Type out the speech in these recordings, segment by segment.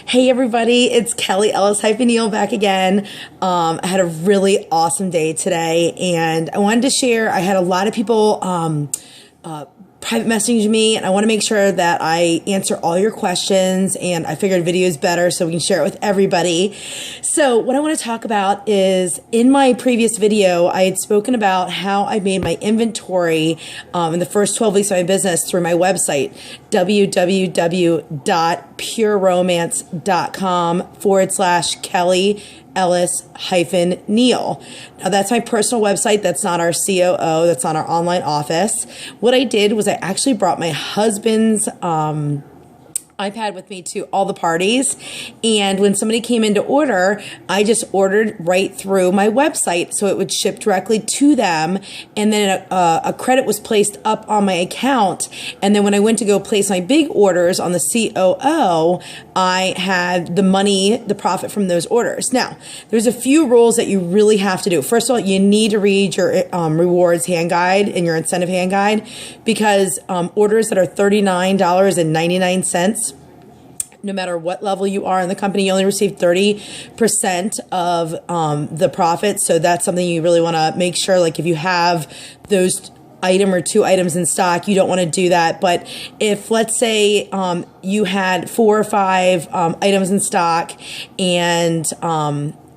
Hey everybody, it's Kelly Ellis-Neal back again. I had a really awesome day today, and I wanted to share. I had a lot of people private messaging me, and I want to make sure that I answer all your questions, and I figured video is better so we can share it with everybody. So what I want to talk about is, in my previous video, I had spoken about how I made my inventory in the first 12 weeks of my business through my website, www.pureromance.com/Kelly Ellis-Neal. Now that's my personal website. That's not our COO. That's not our online office. What I did was I actually brought my husband's iPad with me to all the parties. And when somebody came in to order, I just ordered right through my website. So it would ship directly to them. And then a credit was placed up on my account. And then when I went to go place my big orders on the COO, I had the money, the profit from those orders. Now, there's a few rules that you really have to do. First of all, you need to read your rewards hand guide and your incentive hand guide, because orders that are $39.99, no matter what level you are in the company, you only receive 30% of the profit. So that's something you really want to make sure, like if you have those item or two items in stock, you don't want to do that. But if, let's say, you had 4 or 5 items in stock, and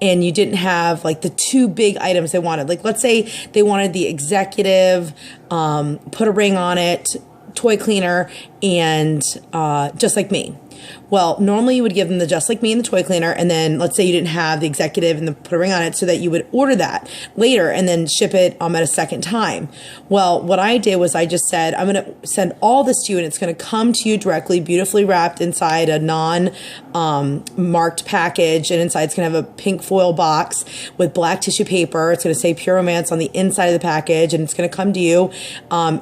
you didn't have like the 2 big items they wanted, like let's say they wanted the executive, put a ring on it, toy cleaner, and Just Like Me. Well, normally you would give them the Just Like Me and the toy cleaner, and then let's say you didn't have the executive and the put a ring on it, so that you would order that later and then ship it at a second time. Well, what I did was I just said, I'm going to send all this to you, and it's going to come to you directly, beautifully wrapped inside a non-marked package, and inside it's going to have a pink foil box with black tissue paper. It's going to say Pure Romance on the inside of the package, and it's going to come to you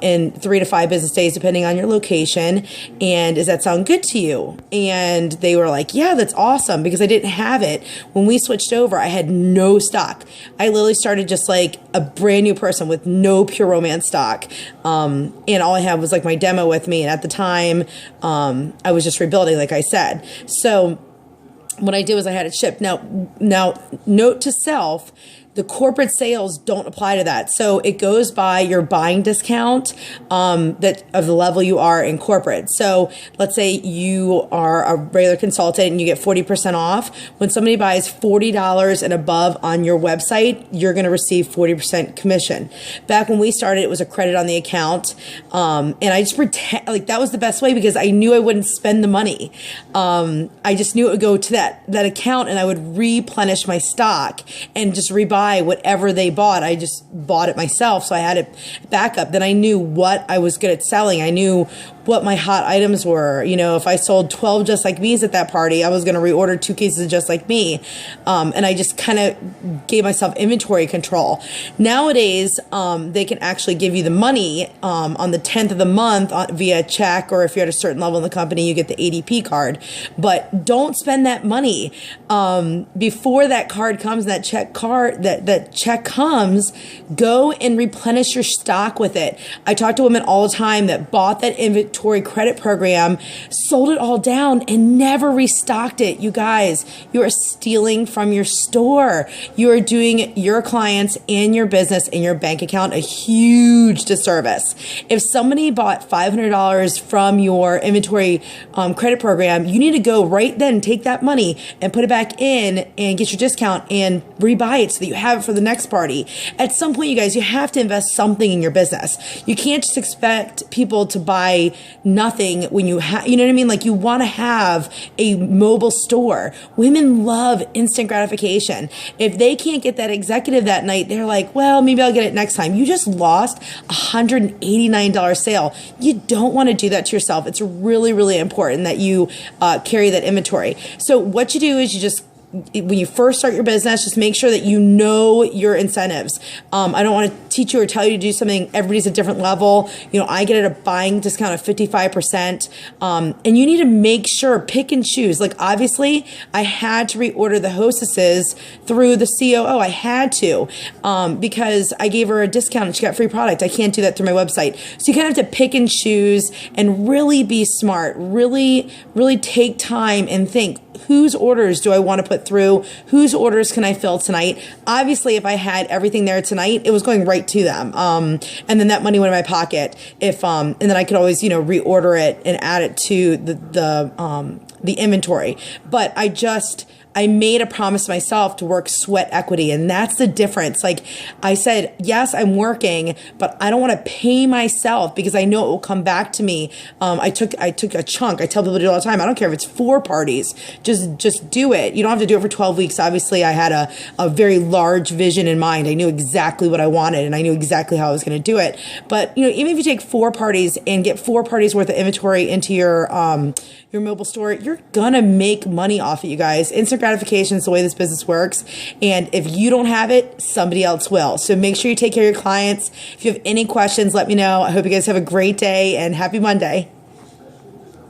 in 3 to 5 business days, depending on your location. And does that sound good to you? And they were like, yeah, that's awesome, because I didn't have it. When we switched over, I had no stock. I literally started just like a brand new person with no Pure Romance stock. And all I had was like my demo with me. And at the time, I was just rebuilding, like I said. So what I did was I had it shipped. Now, note to self, the corporate sales don't apply to that. So it goes by your buying discount that of the level you are in corporate. So let's say you are a regular consultant and you get 40% off. When somebody buys $40 and above on your website, you're going to receive 40% commission. Back when we started, it was a credit on the account. And I just pretend like that was the best way, because I knew I wouldn't spend the money. I just knew it would go to that account, and I would replenish my stock and just rebuy whatever they bought. I just bought it myself, so I had it backup. Then I knew what I was good at selling. I knew what my hot items were. You know, if I sold 12 Just Like Me's at that party, I was going to reorder 2 cases of Just Like Me. And I just kind of gave myself inventory control. Nowadays, they can actually give you the money on the 10th of the month via check, or if you're at a certain level in the company, you get the ADP card. But don't spend that money before that card comes, that check comes. Go and replenish your stock with it. I talk to women all the time that bought that inventory credit program, sold it all down, and never restocked it. You guys, you are stealing from your store. You are doing your clients and your business and your bank account a huge disservice. If somebody bought $500 from your inventory credit program, you need to go right then, take that money and put it back in and get your discount and rebuy it so that you have it for the next party. At some point, you guys, you have to invest something in your business. You can't just expect people to buy nothing when you have, you know what I mean? Like, you want to have a mobile store. Women love instant gratification. If they can't get that executive that night, they're like, well, maybe I'll get it next time. You just lost $189 sale. You don't want to do that to yourself. It's really, really important that you carry that inventory. So what you do is you just, when you first start your business, just make sure that you know your incentives. I don't want to teach you or tell you to do something. Everybody's a different level. You know, I get at a buying discount of 55%. And you need to make sure, pick and choose. Like, obviously, I had to reorder the hostesses through the COO. I had to, because I gave her a discount and she got free product. I can't do that through my website. So you kind of have to pick and choose and really be smart. Really, really take time and think, whose orders do I want to put through? Whose orders can I fill tonight? Obviously, if I had everything there tonight, it was going right to them. And then that money went in my pocket. And then I could always, reorder it and add it to the inventory. But I made a promise to myself to work sweat equity. And that's the difference. Like I said, yes, I'm working, but I don't want to pay myself because I know it will come back to me. I took a chunk. I tell people to do it all the time. I don't care if it's 4 parties. Just do it. You don't have to do it for 12 weeks. Obviously, I had a very large vision in mind. I knew exactly what I wanted and I knew exactly how I was going to do it. But, even if you take 4 parties and get 4 parties worth of inventory into your mobile store, you're going to make money off it, you guys. Instant gratification is the way this business works. And if you don't have it, somebody else will. So make sure you take care of your clients. If you have any questions, let me know. I hope you guys have a great day and happy Monday.